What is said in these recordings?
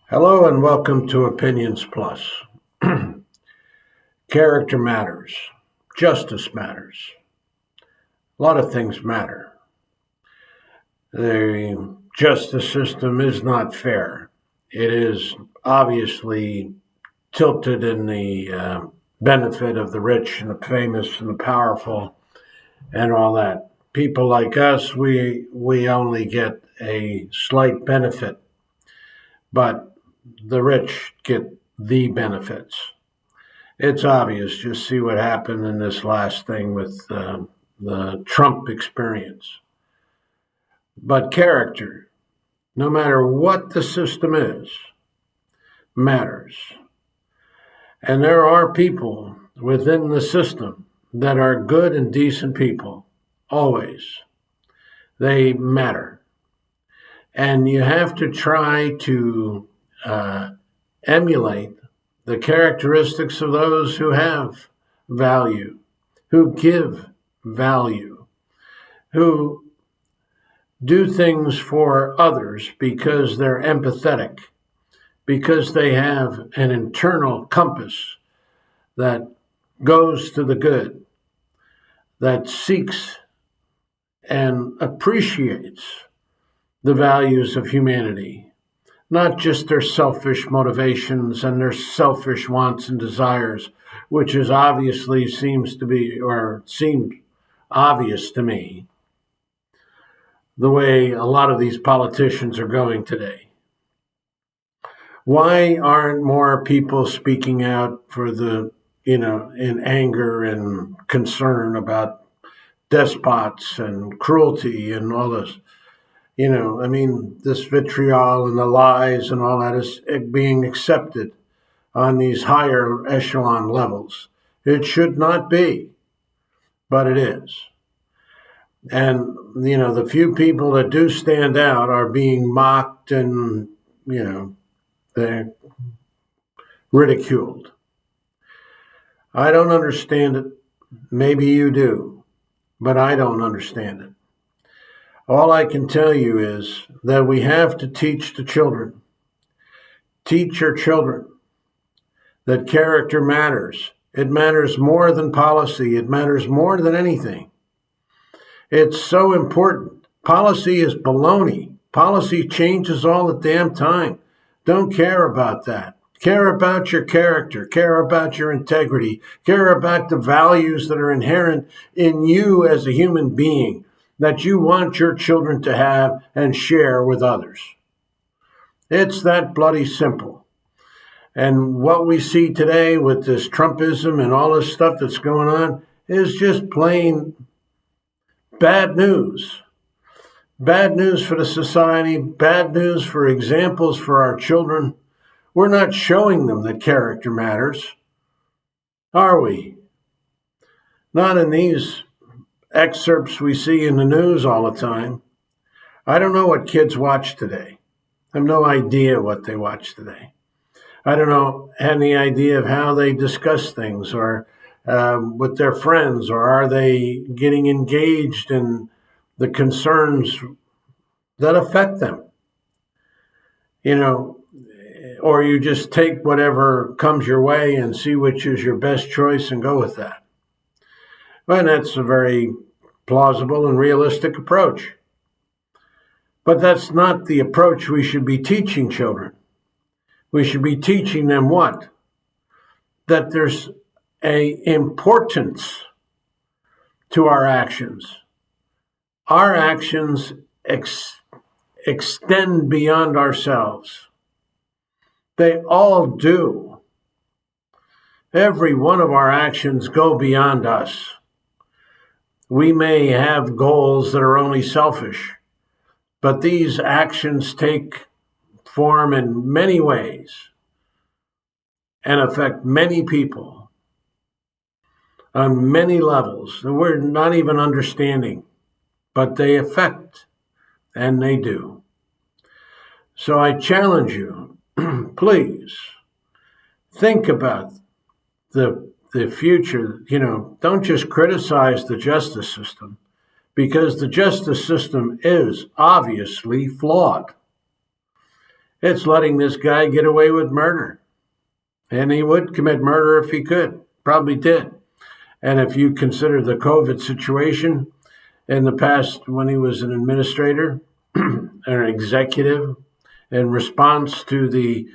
Hello and welcome to Opinions Plus. Character matters. Justice matters. A lot of things matter. The justice system is not fair. It is obviously tilted in the benefit of the rich and the famous and the powerful and all that. People like us, we only get a slight benefit, but the rich get the benefits. It's obvious. Just see what happened in this last thing with the Trump experience. But character, no matter what the system is, matters. And there are people within the system that are good and decent people, always. They matter. And you have to try to emulate the characteristics of those who have value, who give value, who do things for others because they're empathetic, because they have an internal compass that goes to the good, that seeks and appreciates the values of humanity, not just their selfish motivations and their selfish wants and desires, which is obviously seems to be, or seemed obvious to me, the way a lot of these politicians are going today. Why aren't more people speaking out for in anger and concern about despots and cruelty and all this? This vitriol and the lies and all that is being accepted on these higher echelon levels. It should not be, but it is. And, the few people that do stand out are being mocked and, they're ridiculed. I don't understand it. Maybe you do, but I don't understand it. All I can tell you is that we have to teach the children, teach your children that character matters. It matters more than policy. It matters more than anything. It's so important. Policy is baloney. Policy changes all the damn time. Don't care about that. Care about your character. Care about your integrity. Care about the values that are inherent in you as a human being that you want your children to have and share with others. It's that bloody simple. And what we see today with this Trumpism and all this stuff that's going on is just plain bad news. Bad news for the society, bad news for examples for our children. We're not showing them that character matters, are we? Not in these excerpts we see in the news all the time. I don't know what kids watch today. I have no idea what they watch today. I don't know any idea of how they discuss things or with their friends, or are they getting engaged in the concerns that affect them? Or you just take whatever comes your way and see which is your best choice and go with that. And that's a very plausible and realistic approach. But that's not the approach we should be teaching children. We should be teaching them what? That there's an importance to our actions. Our actions extend beyond ourselves. They all do. Every one of our actions go beyond us. We may have goals that are only selfish, but these actions take form in many ways and affect many people on many levels that we're not even understanding, but they affect, and they do. So I challenge you, please think about the future. Don't just criticize the justice system, because the justice system is obviously flawed. It's letting this guy get away with murder. And he would commit murder if he could. Probably did. And if you consider the COVID situation in the past when he was an administrator, an executive, in response to the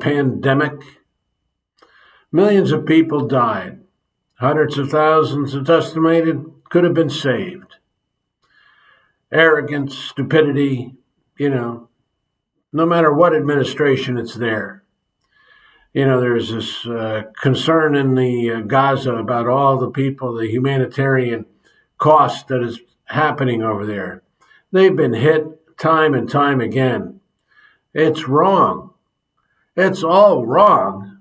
pandemic, millions of people died. Hundreds of thousands, it's estimated, could have been saved. Arrogance, stupidity, no matter what administration it's there. There's this concern in the Gaza about all the people, the humanitarian cost that is happening over there. They've been hit time and time again. It's wrong. It's all wrong.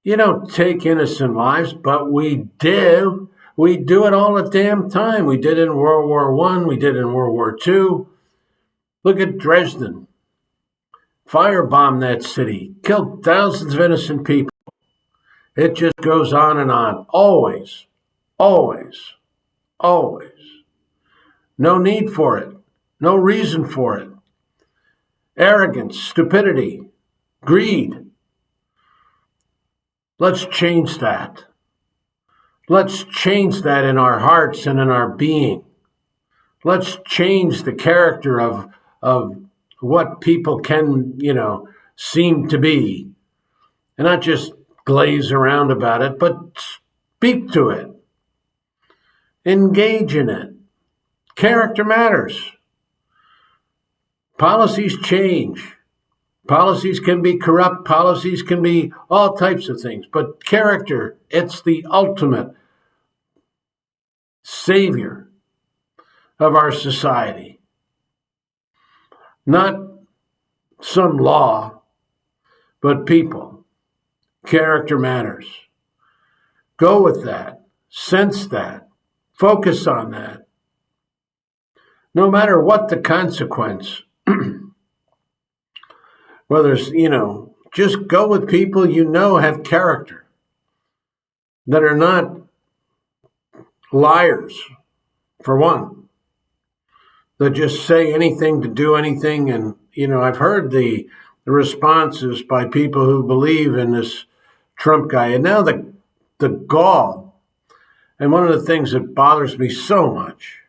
You don't take innocent lives, but we do. We do it all the damn time. We did it in World War I. We did it in World War II. Look at Dresden. Firebombed that city. Killed thousands of innocent people. It just goes on and on. Always. Always. Always. No need for it. No reason for it. Arrogance, stupidity, greed. Let's change that. Let's change that in our hearts and in our being. Let's change the character of what people can, seem to be. And not just glaze around about it, but speak to it. Engage in it. Character matters. Policies change. Policies can be corrupt. Policies can be all types of things. But character, it's the ultimate savior of our society. Not some law, but people. Character matters. Go with that. Sense that. Focus on that. No matter what the consequence. Whether it's, just go with people have character, that are not liars, for one, that just say anything to do anything. And, I've heard the responses by people who believe in this Trump guy. And now the gall, and one of the things that bothers me so much,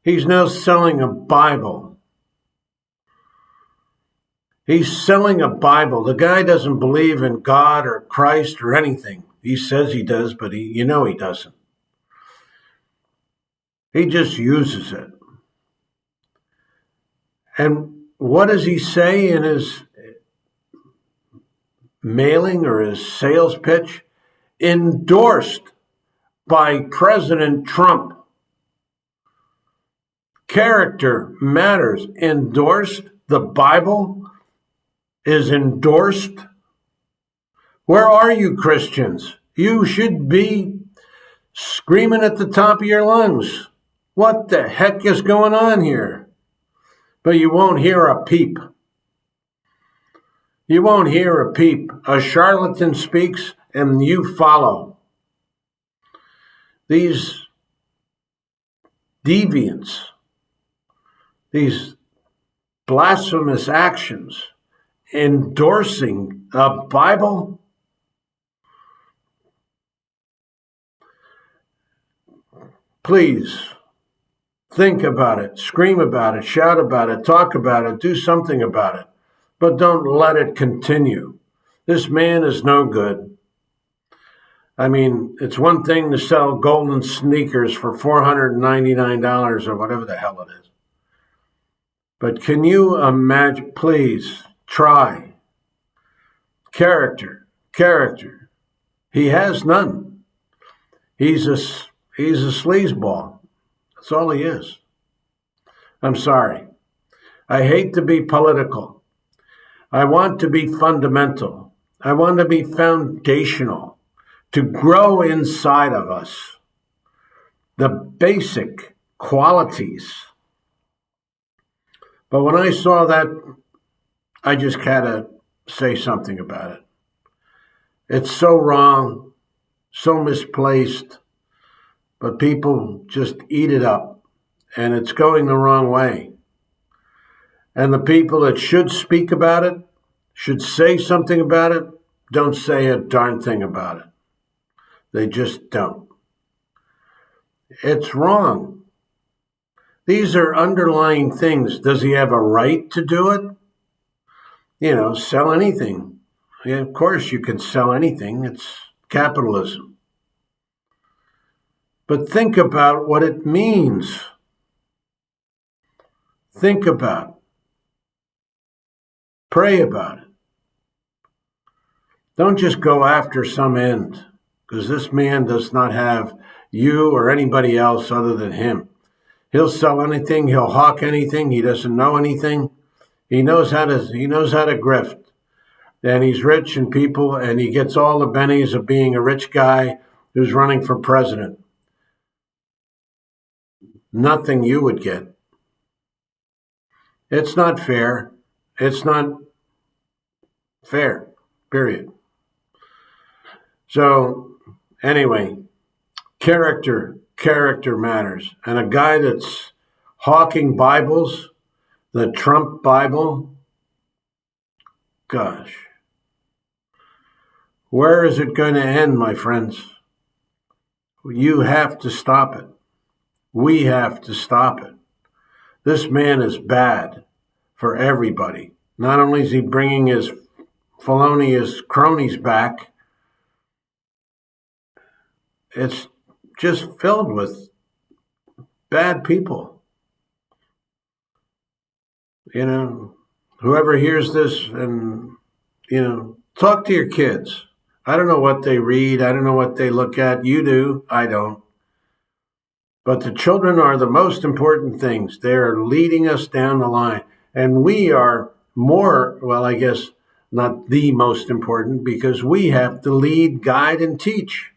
he's now selling a Bible. He's selling a Bible. The guy doesn't believe in God or Christ or anything. He says he does, but he doesn't. He just uses it. And what does he say in his mailing or his sales pitch? Endorsed by President Trump. Character matters. Endorsed. The Bible is endorsed. Where are you, Christians? You should be screaming at the top of your lungs. What the heck is going on here? But you won't hear a peep. You won't hear a peep. A charlatan speaks and you follow. These deviants, these blasphemous actions, endorsing a Bible. Please think about it, scream about it, shout about it, talk about it, do something about it, but don't let it continue. This man is no good. I mean, it's one thing to sell golden sneakers for $499 or whatever the hell it is. But can you imagine, please, try. Character. He has none. He's a sleazeball. That's all he is. I'm sorry. I hate to be political. I want to be fundamental. I want to be foundational, to grow inside of us the basic qualities. But when I saw that, I just had to say something about it. It's so wrong, so misplaced, but people just eat it up and it's going the wrong way. And the people that should speak about it, should say something about it, don't say a darn thing about it. They just don't. It's wrong. These are underlying things. Does he have a right to do it? Sell anything. Yeah, of course you can sell anything. It's capitalism. But think about what it means. Think about it. Pray about it. Don't just go after some end, because this man does not have you or anybody else other than him. He'll sell anything. He'll hawk anything. He doesn't know anything. He knows how to grift. And he's rich and he gets all the bennies of being a rich guy who's running for president. Nothing you would get. It's not fair. It's not fair, period. So, anyway, character matters. And a guy that's hawking Bibles, the Trump Bible, gosh, where is it going to end, my friends? You have to stop it. We have to stop it. This man is bad for everybody. Not only is he bringing his felonious cronies back, it's just filled with bad people. Whoever hears this and, talk to your kids. I don't know what they read. I don't know what they look at. You do. I don't. But the children are the most important things. They're leading us down the line. And we are more, well, I guess not the most important, because we have to lead, guide, and teach.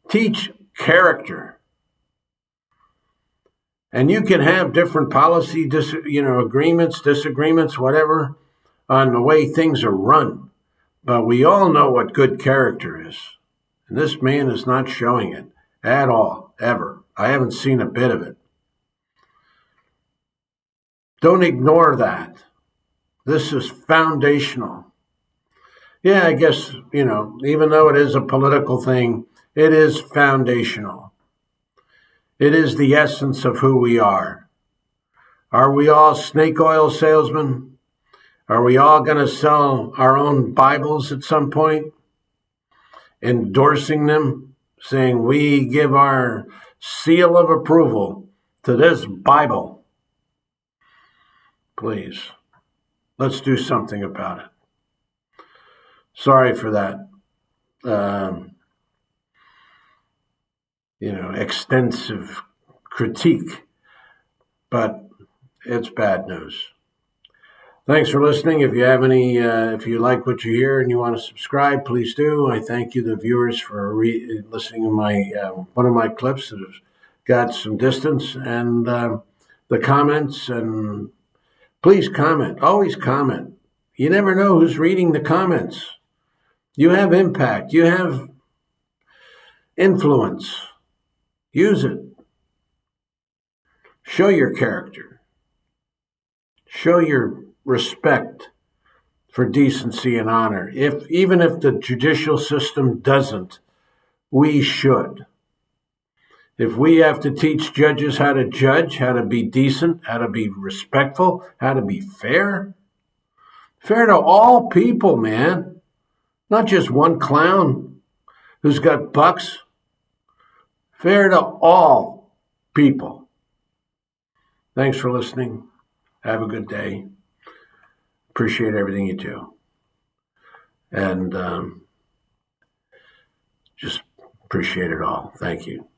Teach character. And you can have different policy, agreements, disagreements, whatever, on the way things are run. But we all know what good character is. And this man is not showing it at all, ever. I haven't seen a bit of it. Don't ignore that. This is foundational. Yeah, I guess, even though it is a political thing, it is foundational. It is the essence of who we are. Are we all snake oil salesmen? Are we all going to sell our own Bibles at some point? Endorsing them, saying we give our seal of approval to this Bible. Please, let's do something about it. Sorry for that, extensive critique, but it's bad news. Thanks for listening. If you have if you like what you hear and you want to subscribe, please do. I thank you, the viewers, for listening to my one of my clips that has got some distance, and the comments. And please comment. Always comment. You never know who's reading the comments. You have impact. You have influence. Use it. Show your character. Show your respect for decency and honor. Even if the judicial system doesn't, we should. If we have to teach judges how to judge, how to be decent, how to be respectful, how to be fair to all people, man, not just one clown who's got bucks. Fair to all people. Thanks for listening. Have a good day. Appreciate everything you do. And just appreciate it all. Thank you.